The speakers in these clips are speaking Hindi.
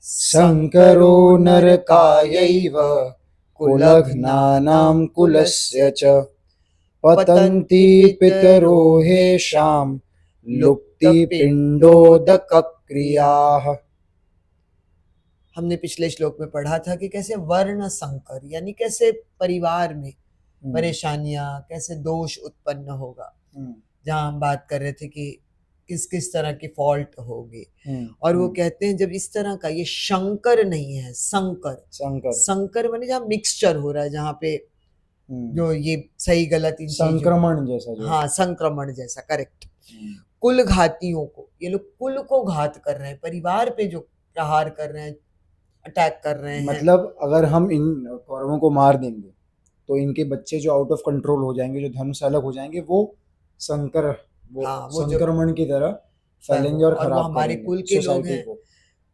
शङ्करो नरकायैव कुलघ्नानां कुलस्य च पतन्ति पितरो हेषां लुप्तिपिण्डोदकक्रियाः। हमने पिछले श्लोक में पढ़ा था कि कैसे वर्ण संकर यानी कैसे परिवार में परेशानियां, कैसे दोष उत्पन्न होगा। जहां हम बात कर रहे थे कि किस किस तरह की फॉल्ट होगी, और वो कहते हैं जब इस तरह का, ये शंकर नहीं है, संकर। संकर माने जहाँ मिक्सचर हो रहा है, जहाँ पे जो ये सही गलत इन संक्रमण जैसा जो, हाँ संक्रमण जैसा, करेक्ट। कुल घातियों को, ये लोग कुल को घात कर रहे हैं, परिवार पे जो प्रहार कर रहे हैं, अटैक कर रहे हैं। मतलब अगर हम इन कौरवों को मार देंगे तो इनके बच्चे जो आउट ऑफ कंट्रोल हो जाएंगे, जो धर्म से अलग हो जाएंगे, वो संकर वो संक्रमण की तरह फैलेंगे और खराब हमारे कुल के लोग हैं,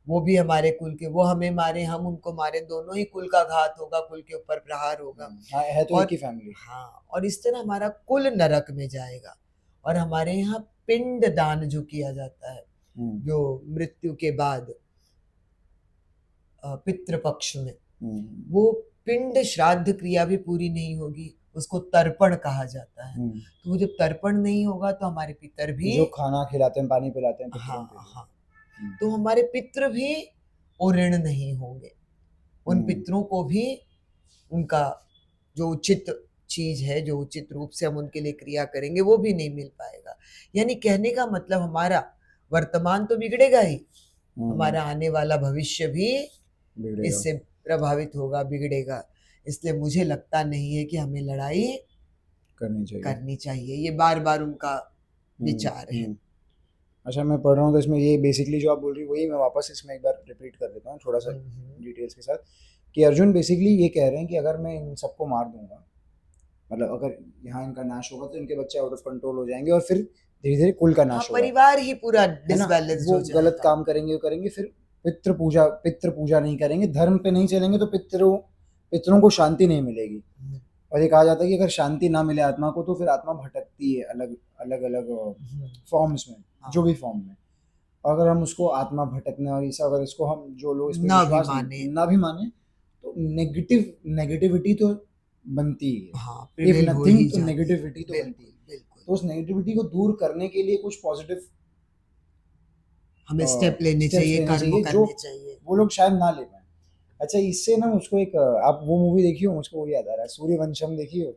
वो भी हमारे कुल के, वो हमें मारे, हम उनको मारे, दोनों ही कुल का घात होगा, कुल के ऊपर प्रहार होगा। है तो एक ही फैमिली। हाँ, और इस तरह हमारा कुल नरक में जाएगा। और हमारे यहाँ पिंड दान जो किया जाता है, जो मृत्यु के बाद पितृपक्ष में, वो पिंड श्राद्ध क्रिया भी पूरी नहीं होगी, उसको तर्पण कहा जाता है। तो वो जब तर्पण नहीं होगा तो हमारे पितर भी, जो खाना खिलाते हैं, पानी पिलाते हैं, हाँ, तो हमारे पितृ भी ऋण नहीं होंगे। उन पितरों को भी उनका जो उचित चीज है, जो उचित रूप से हम उनके लिए क्रिया करेंगे, वो भी नहीं मिल पाएगा। यानी कहने का मतलब हमारा वर्तमान तो बिगड़ेगा ही, हमारा आने वाला भविष्य भी इससे प्रभावित होगा, बिगड़ेगा। इसलिए मुझे लगता नहीं है कि हमें लड़ाई करनी चाहिए। ये बार बार उनका विचार है। अच्छा, मैं पढ़ रहा हूँ तो इसमें ये बेसिकली जो आप बोल रही वही मैं वापस इसमें एक बार रिपीट कर देता हूँ थोड़ा सा डिटेल्स के साथ, कि अर्जुन बेसिकली ये कह रहे हैं कि अगर मैं इन सबको मार दूंगा, मतलब अगर यहाँ इनका नाश होगा तो इनके बच्चे आउट ऑफ कंट्रोल हो जाएंगे और फिर धीरे धीरे कुल का नाश होगा, परिवार ही पूरा डिसबैलेंस हो जाएगा। गलत काम करेंगे फिर पितृ पूजा नहीं करेंगे, धर्म पे नहीं चलेंगे तो पितरों को शांति नहीं मिलेगी। और ये कहा जाता है कि अगर शांति ना मिले आत्मा को तो फिर आत्मा भटकती है अलग फॉर्म्स में, जो भी फॉर्म में। और अगर हम उसको आत्मा भटकने और इस अगर इसको हम जो लोग इसमें विश्वास ना भी माने तो नेगेटिविटी तो बनती है। इफ नथिंग तो नेगेटिविटी तो बनती है। तो उस नेगेटिविटी को दूर करने के लिए कुछ पॉजिटिव हमें स्टेप लेने चाहिए, कर्म करने चाहिए, वो लोग शायद ना ले पाए। अच्छा, इससे ना मुझको एक, आप वो मूवी देखी हो, मुझको वो याद आ रहा है, सूर्यवंशम देखी हो?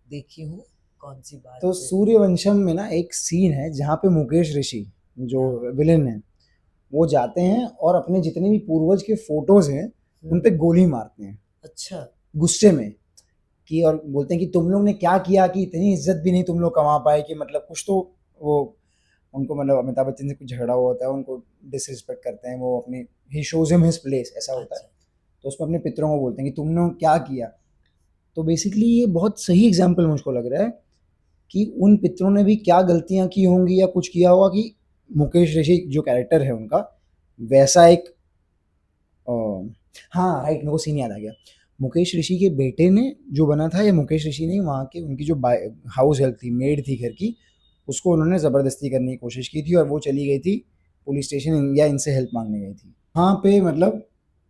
देखी हूँ। कौन सी बात? तो सूर्यवंशम में ना एक सीन है जहाँ पे मुकेश ऋषि जो विलेन है वो जाते हैं और अपने जितने भी पूर्वज के फोटोज हैं उन पे गोली मारते हैं। अच्छा। गुस्से में कि, और बोलते हैं कि तुम लोग ने क्या किया कि इतनी इज्जत भी नहीं तुम लोग कमा पाए, कि मतलब कुछ तो वो उनको, मतलब अमिताभ बच्चन से कुछ झगड़ा हुआ होता है, उनको डिसरिस्पेक्ट करते हैं, वो अपनी ही शोज हिम हिज प्लेस ऐसा होता है। तो उसमें अपने पितरों को बोलते हैं कि तुमने क्या किया। तो बेसिकली ये बहुत सही एग्जाम्पल मुझको लग रहा है कि उन पितरों ने भी क्या गलतियां की होंगी या कुछ किया होगा कि मुकेश ऋषि जो कैरेक्टर है उनका वैसा एक हाँ राइट, मेरे को सीन याद आ गया। मुकेश ऋषि के बेटे ने जो बना था, या मुकेश ऋषि ने वहाँ के उनकी जो हाउस हेल्प थी, मेड थी घर की, उसको उन्होंने ज़बरदस्ती करने की कोशिश की थी और वो चली गई थी पुलिस स्टेशन या इनसे हेल्प मांगने गई थी। वहाँ पे मतलब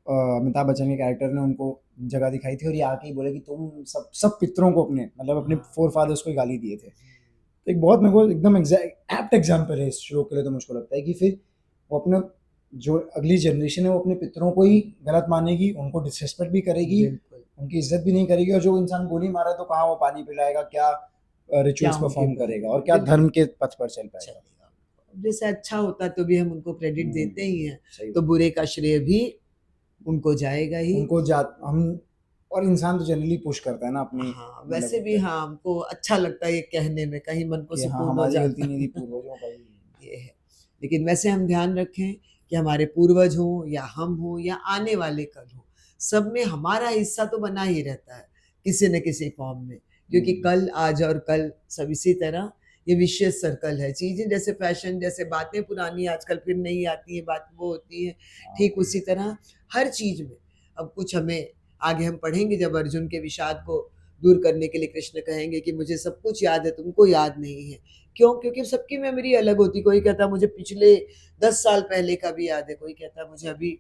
अमिताभ बच्चन के कैरेक्टर ने उनको जगह दिखाई थी और ये आके ही बोले कि तुम सब पितरों को अपने, मतलब अपने फोर फादर्स को गाली दिए थे। तो एक बहुत मेरे को एकदम एप्ट एग्जाम्पल है इस शो के लिए। तो मुझको लगता है कि फिर वो अपने जो अगली जनरेशन है वो अपने पितरों को ही गलत मानेगी, उनको डिसरिस्पेक्ट भी करेगी, उनकी इज्जत भी नहीं करेगी। और जो इंसान गोली मारा तो कहाँ वो पानी पिलाएगा, क्या रिचुअल्स परफॉर्म करेगा और क्या धर्म के पथ पर चल पाएगा। जैसे अच्छा होता तो भी हम उनको क्रेडिट देते ही हैं, तो बुरे का श्रेय भी उनको जाएगा ही। हम और इंसान तो जनरली पुश करता है ना अपनी। हाँ, वैसे भी हाँ, हमको अच्छा लगता है ये कहने में, कहीं मन को सुकून हो जाता है। नहीं पूर्वजों का ये है। लेकिन वैसे हम ध्यान रखें कि हमारे पूर्वज हो या हम हो या आने वाले कल हो, सब में हमारा हिस्सा तो बना ही रहता है किसी न किसी फॉर्म में, क्योंकि कल, आज और कल सब इसी तरह ये विशेष सर्कल है। चीजें जैसे फैशन, जैसे बातें पुरानी आजकल फिर नहीं आती है, बात वो होती है, ठीक उसी तरह हर चीज में। अब कुछ हमें आगे हम पढ़ेंगे जब अर्जुन के विषाद को दूर करने के लिए कृष्ण कहेंगे कि मुझे सब कुछ याद है, तुमको याद नहीं है। क्यों? क्योंकि सबकी मेमोरी अलग होती। कोई कहता मुझे पिछले 10 साल पहले का भी याद है, कोई कहता मुझे अभी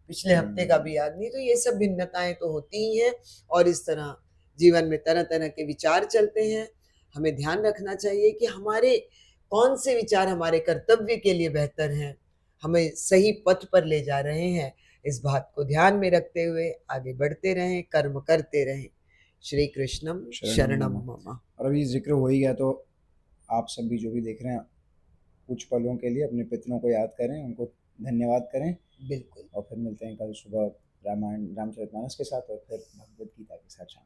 पिछले हफ्ते का भी याद नहीं। तो ये सब भिन्नताएं तो होती ही हैं, और इस तरह जीवन में तरह तरह के विचार चलते हैं। हमें ध्यान रखना चाहिए कि हमारे कौन से विचार हमारे कर्तव्य के लिए बेहतर हैं, हमें सही पथ पर ले जा रहे हैं। इस बात को ध्यान में रखते हुए आगे बढ़ते रहें, कर्म करते रहें। श्री कृष्णम शरणम शरणम मम। मम। और अभी जिक्र हो ही गया तो आप सब भी जो भी देख रहे हैं, कुछ पलों के लिए अपने पितरों को याद करें, उनको धन्यवाद करें। बिल्कुल। और फिर मिलते हैं कल सुबह रामायण रामचरितमानस के साथ और फिर भगवद गीता के साथ शाम को।